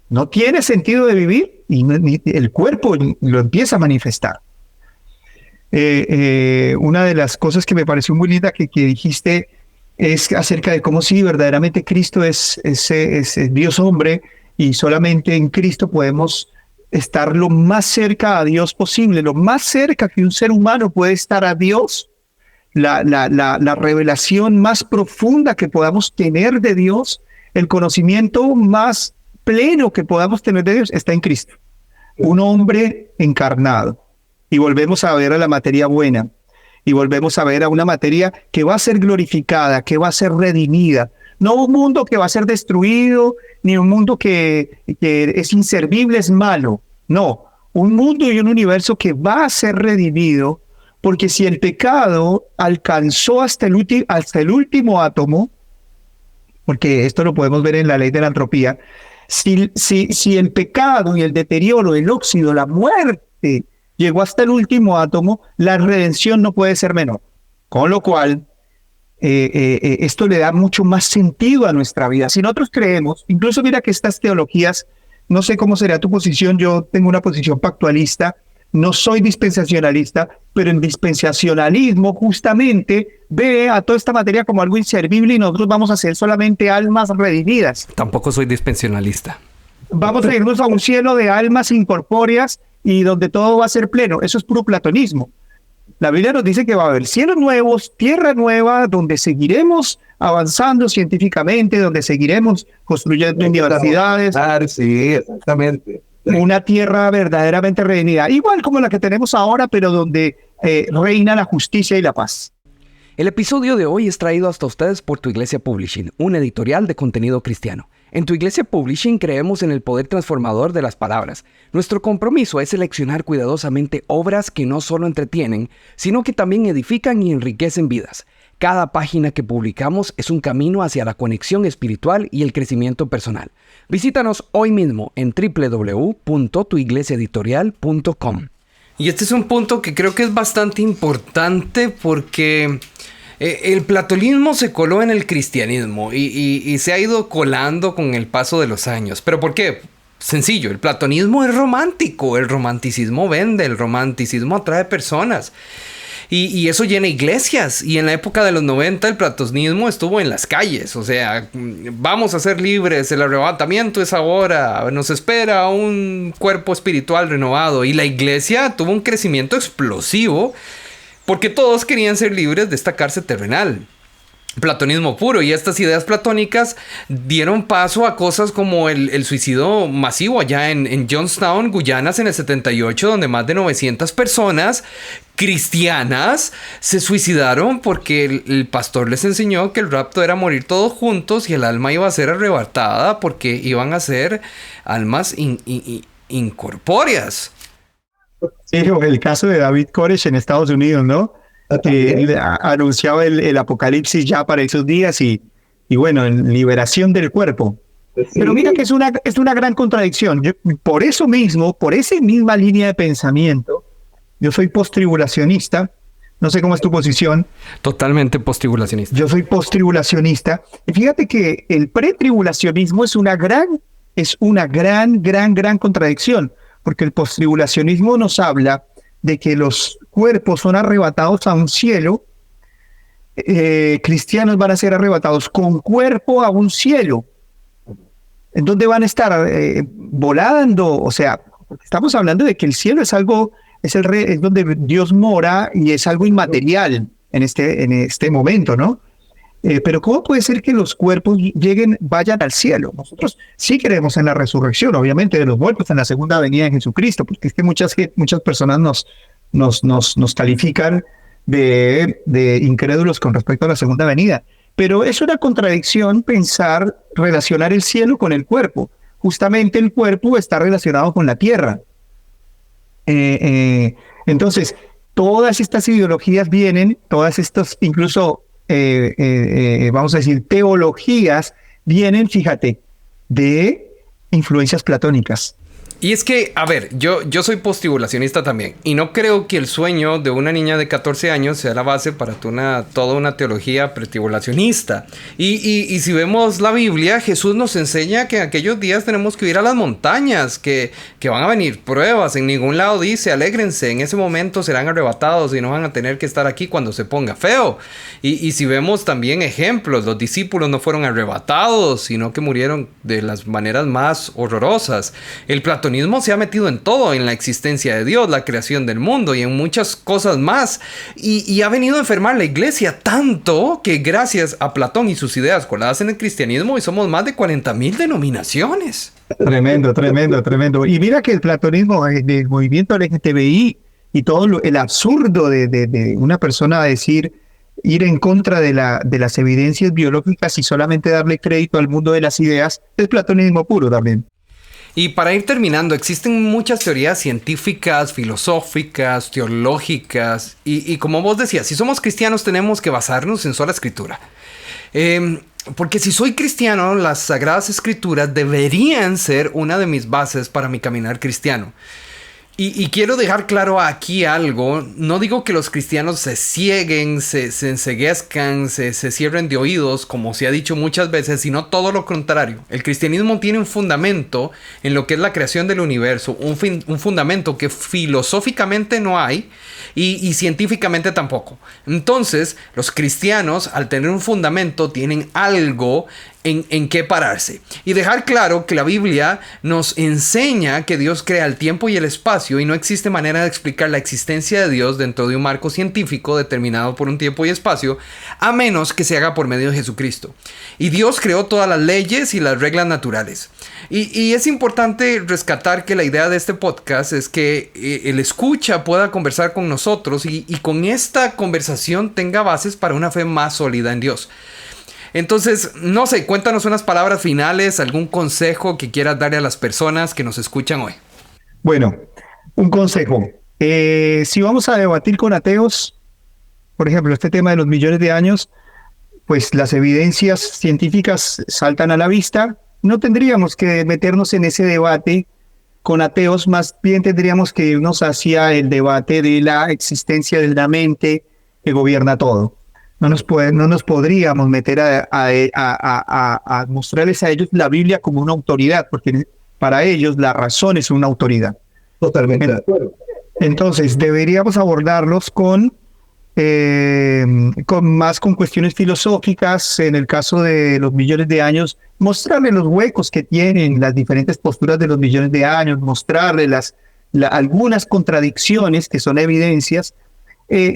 no tiene sentido de vivir y el cuerpo lo empieza a manifestar. Una de las cosas que me pareció muy linda que dijiste es acerca de cómo sí, verdaderamente Cristo es Dios hombre y solamente en Cristo podemos estar lo más cerca a Dios posible, lo más cerca que un ser humano puede estar a Dios. La revelación más profunda que podamos tener de Dios, el conocimiento más pleno que podamos tener de Dios está en Cristo, un hombre encarnado. Y volvemos a ver a la materia buena. Y volvemos a ver a una materia que va a ser glorificada, que va a ser redimida. No un mundo que va a ser destruido, ni un mundo que es inservible, es malo. No, un mundo y un universo que va a ser redimido, porque si el pecado alcanzó hasta el último átomo, porque esto lo podemos ver en la ley de la entropía, si el pecado y el deterioro, el óxido, la muerte, llegó hasta el último átomo, la redención no puede ser menor. Con lo cual, esto le da mucho más sentido a nuestra vida. Si nosotros creemos, incluso mira que estas teologías, no sé cómo será tu posición, yo tengo una posición pactualista, no soy dispensacionalista, pero el dispensacionalismo justamente ve a toda esta materia como algo inservible y nosotros vamos a ser solamente almas redimidas. Tampoco soy dispensacionalista. Vamos a irnos a un cielo de almas incorpóreas y donde todo va a ser pleno. Eso es puro platonismo. La Biblia nos dice que va a haber cielos nuevos, tierra nueva, donde seguiremos avanzando científicamente, donde seguiremos construyendo universidades. Sí, exactamente. Una tierra verdaderamente redimida, igual como la que tenemos ahora, pero donde reina la justicia y la paz. El episodio de hoy es traído hasta ustedes por Tu Iglesia Publishing, un editorial de contenido cristiano. En Tu Iglesia Publishing creemos en el poder transformador de las palabras. Nuestro compromiso es seleccionar cuidadosamente obras que no solo entretienen, sino que también edifican y enriquecen vidas. Cada página que publicamos es un camino hacia la conexión espiritual y el crecimiento personal. Visítanos hoy mismo en www.tuiglesiaeditorial.com. Y este es un punto que creo que es bastante importante porque el platonismo se coló en el cristianismo y se ha ido colando con el paso de los años. ¿Pero por qué? Sencillo, el platonismo es romántico, el romanticismo vende, el romanticismo atrae personas. Y eso llena iglesias. Y en la época de los 90 el platonismo estuvo en las calles. O sea, vamos a ser libres, el arrebatamiento es ahora, nos espera un cuerpo espiritual renovado. Y la iglesia tuvo un crecimiento explosivo porque todos querían ser libres de esta cárcel terrenal. Platonismo puro, y estas ideas platónicas dieron paso a cosas como el suicidio masivo allá en Johnstown, Guyanas, en el 78, donde más de 900 personas cristianas se suicidaron porque el pastor les enseñó que el rapto era morir todos juntos y el alma iba a ser arrebatada porque iban a ser almas incorpóreas. Sí, el caso de David Koresh en Estados Unidos, ¿no? Que anunciaba el apocalipsis ya para esos días y bueno, en liberación del cuerpo. Pero mira que es una gran contradicción. Por eso mismo, por esa misma línea de pensamiento, yo soy postribulacionista. No sé cómo es tu posición. Totalmente postribulacionista. Yo soy postribulacionista. Y fíjate que el pretribulacionismo es una gran contradicción, porque el postribulacionismo nos habla de que los cuerpos son arrebatados a un cielo, cristianos van a ser arrebatados con cuerpo a un cielo, en donde van a estar volando. O sea, estamos hablando de que el cielo es algo, es donde Dios mora y es algo inmaterial en este momento, ¿no? Pero ¿cómo puede ser que los cuerpos vayan al cielo? Nosotros sí creemos en la resurrección, obviamente, de los muertos, en la segunda venida de Jesucristo, porque es que muchas personas nos califican de incrédulos con respecto a la segunda venida. Pero es una contradicción relacionar el cielo con el cuerpo. Justamente el cuerpo está relacionado con la tierra. Entonces, todas estas ideologías todas estas incluso vamos a decir, teologías vienen, fíjate, de influencias platónicas. Y es que, a ver, yo soy postribulacionista también. Y no creo que el sueño de una niña de 14 años sea la base para toda una teología pretribulacionista. Y si vemos la Biblia, Jesús nos enseña que en aquellos días tenemos que ir a las montañas, que van a venir pruebas. En ningún lado dice, alégrense, en ese momento serán arrebatados y no van a tener que estar aquí cuando se ponga feo. Y si vemos también ejemplos, los discípulos no fueron arrebatados, sino que murieron de las maneras más horrorosas. El platonismo se ha metido en todo, en la existencia de Dios, la creación del mundo y en muchas cosas más. Y ha venido a enfermar la iglesia tanto que gracias a Platón y sus ideas coladas en el cristianismo, hoy somos más de 40,000 denominaciones. Tremendo. Y mira que el platonismo, el movimiento LGTBI y todo el absurdo de una persona ir en contra de las evidencias biológicas y solamente darle crédito al mundo de las ideas, es platonismo puro también. Y para ir terminando, existen muchas teorías científicas, filosóficas, teológicas. Y como vos decías, si somos cristianos tenemos que basarnos en sola escritura. Porque si soy cristiano, las Sagradas Escrituras deberían ser una de mis bases para mi caminar cristiano. Y quiero dejar claro aquí algo. No digo que los cristianos se cieguen, se enceguezcan, se cierren de oídos, como se ha dicho muchas veces, sino todo lo contrario. El cristianismo tiene un fundamento en lo que es la creación del universo, un fundamento que filosóficamente no hay y científicamente tampoco. Entonces, los cristianos, al tener un fundamento, tienen algo en qué pararse. Y dejar claro que la Biblia nos enseña que Dios crea el tiempo y el espacio espacio y no existe manera de explicar la existencia de Dios dentro de un marco científico determinado por un tiempo y espacio, a menos que se haga por medio de Jesucristo. Y Dios creó todas las leyes y las reglas naturales. Y es importante rescatar que la idea de este podcast es que el escucha pueda conversar con nosotros y con esta conversación tenga bases para una fe más sólida en Dios. Entonces, no sé, cuéntanos unas palabras finales, algún consejo que quieras darle a las personas que nos escuchan hoy. Bueno, un consejo. Si vamos a debatir con ateos, por ejemplo, este tema de los millones de años, pues las evidencias científicas saltan a la vista. No tendríamos que meternos en ese debate con ateos, más bien tendríamos que irnos hacia el debate de la existencia de la mente que gobierna todo. No nos podríamos meter a mostrarles a ellos la Biblia como una autoridad, porque para ellos la razón es una autoridad. Totalmente de acuerdo. Entonces, deberíamos abordarlos con cuestiones filosóficas. En el caso de los millones de años, mostrarles los huecos que tienen las diferentes posturas de los millones de años, mostrarles algunas contradicciones que son evidencias,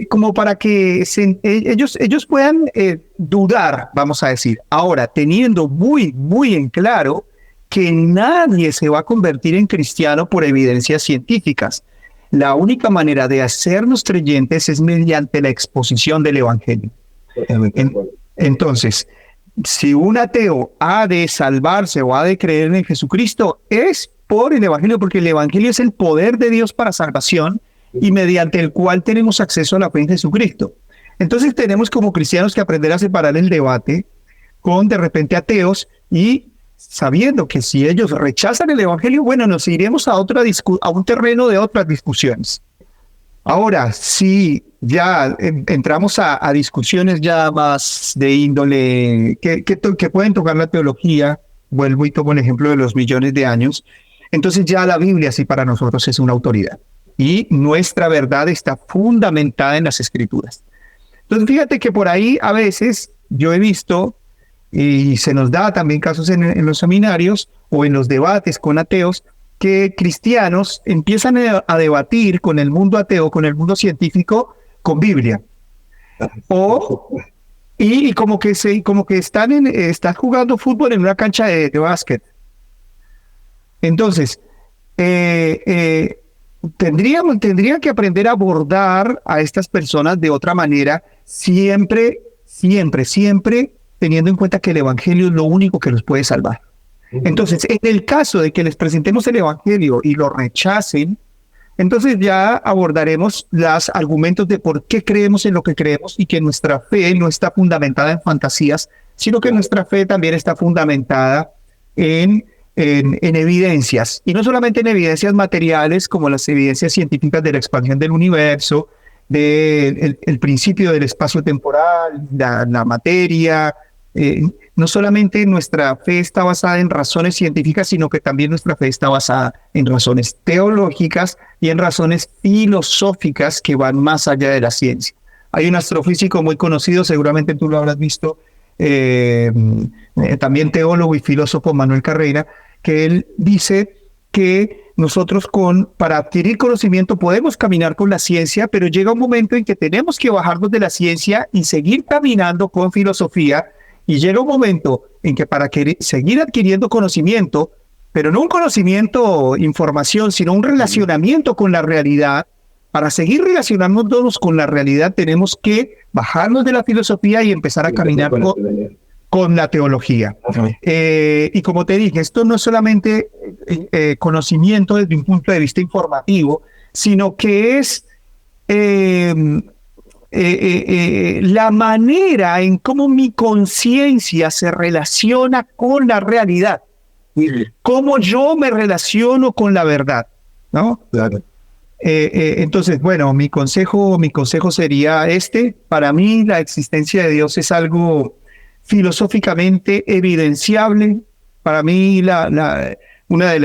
como para que ellos puedan dudar, vamos a decir. Ahora, teniendo muy, muy en claro que nadie se va a convertir en cristiano por evidencias científicas. La única manera de hacernos creyentes es mediante la exposición del Evangelio. Entonces, si un ateo ha de salvarse o ha de creer en Jesucristo, es por el Evangelio, porque el Evangelio es el poder de Dios para salvación y mediante el cual tenemos acceso a la fe en Jesucristo. Entonces tenemos como cristianos que aprender a separar el debate con de repente ateos y sabiendo que si ellos rechazan el Evangelio, bueno, nos iremos a un terreno de otras discusiones. Ahora, si ya entramos a discusiones ya más de índole que pueden tocar la teología, vuelvo y tomo el ejemplo de los millones de años, entonces ya la Biblia sí para nosotros es una autoridad y nuestra verdad está fundamentada en las Escrituras. Entonces fíjate que por ahí a veces yo he visto, y se nos da también casos en los seminarios o en los debates con ateos, que cristianos empiezan a debatir con el mundo ateo, con el mundo científico, con Biblia. Y como que están jugando fútbol en una cancha de básquet. Entonces, tendría que aprender a abordar a estas personas de otra manera, siempre teniendo en cuenta que el Evangelio es lo único que los puede salvar. Entonces, en el caso de que les presentemos el Evangelio y lo rechacen, entonces ya abordaremos los argumentos de por qué creemos en lo que creemos y que nuestra fe no está fundamentada en fantasías, sino que nuestra fe también está fundamentada en evidencias, y no solamente en evidencias materiales como las evidencias científicas de la expansión del universo, del principio del espacio temporal, la materia. No solamente nuestra fe está basada en razones científicas, sino que también nuestra fe está basada en razones teológicas y en razones filosóficas que van más allá de la ciencia. Hay un astrofísico muy conocido, seguramente tú lo habrás visto, también teólogo y filósofo, Manuel Carreira, que él dice que nosotros para adquirir conocimiento podemos caminar con la ciencia, pero llega un momento en que tenemos que bajarnos de la ciencia y seguir caminando con filosofía. Y llega un momento en que para seguir adquiriendo conocimiento, pero no un conocimiento, información, sino un relacionamiento con la realidad, para seguir relacionándonos con la realidad tenemos que bajarnos de la filosofía y empezar a caminar con la teología. Y como te dije, esto no es solamente conocimiento desde un punto de vista informativo, sino que es la manera en cómo mi conciencia se relaciona con la realidad, cómo yo me relaciono con la verdad, ¿no? Claro. Entonces, bueno, mi consejo sería para mí la existencia de Dios es algo filosóficamente evidenciable. Para mí una de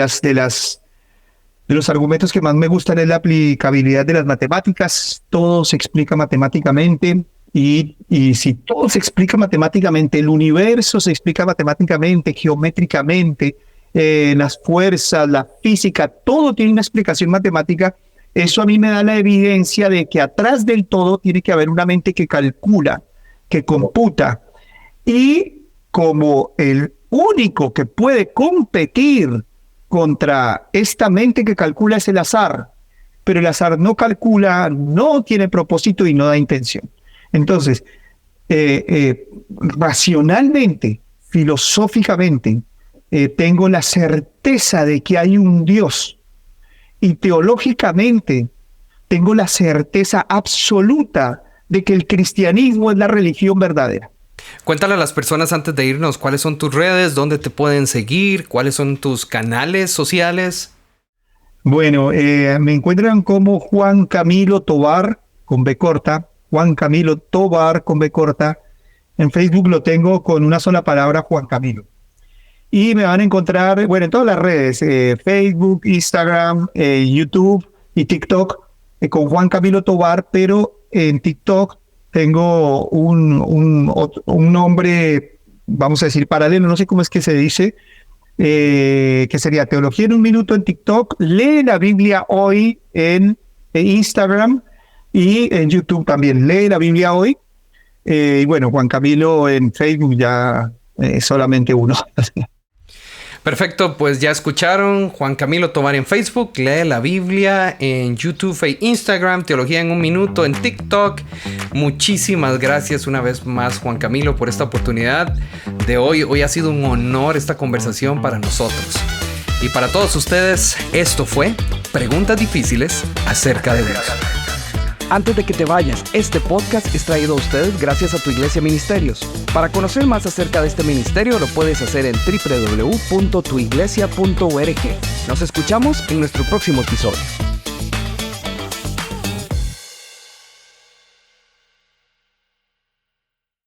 los argumentos que más me gustan es la aplicabilidad de las matemáticas. Todo se explica matemáticamente y si todo se explica matemáticamente, el universo se explica matemáticamente, geométricamente, las fuerzas, la física, todo tiene una explicación matemática. Eso a mí me da la evidencia de que atrás del todo tiene que haber una mente que calcula, que computa. Y como el único que puede competir contra esta mente que calcula es el azar, pero el azar no calcula, no tiene propósito y no da intención. Entonces, racionalmente, filosóficamente, tengo la certeza de que hay un Dios, y teológicamente tengo la certeza absoluta de que el cristianismo es la religión verdadera. Cuéntale a las personas antes de irnos cuáles son tus redes, dónde te pueden seguir, cuáles son tus canales sociales. Bueno, me encuentran como Juan Camilo Tovar con B corta, Juan Camilo Tovar con B corta. En Facebook lo tengo con una sola palabra, Juan Camilo. Y me van a encontrar, bueno, en todas las redes, Facebook, Instagram, YouTube y TikTok, con Juan Camilo Tovar, pero en TikTok tengo un nombre, vamos a decir, paralelo, no sé cómo es que se dice, que sería Teología en un Minuto en TikTok, Lee la Biblia Hoy en Instagram y en YouTube también, Lee la Biblia Hoy. Y bueno, Juan Camilo en Facebook ya solamente uno. Perfecto, pues ya escucharon, Juan Camilo Tovar en Facebook, Lee la Biblia en YouTube e Instagram, Teología en un Minuto en TikTok. Muchísimas gracias una vez más, Juan Camilo, por esta oportunidad de hoy. Hoy ha sido un honor esta conversación para nosotros. Y para todos ustedes, esto fue Preguntas Difíciles acerca de Dios. Antes de que te vayas, este podcast es traído a ustedes gracias a Tu Iglesia Ministerios. Para conocer más acerca de este ministerio lo puedes hacer en www.tuiglesia.org. Nos escuchamos en nuestro próximo episodio.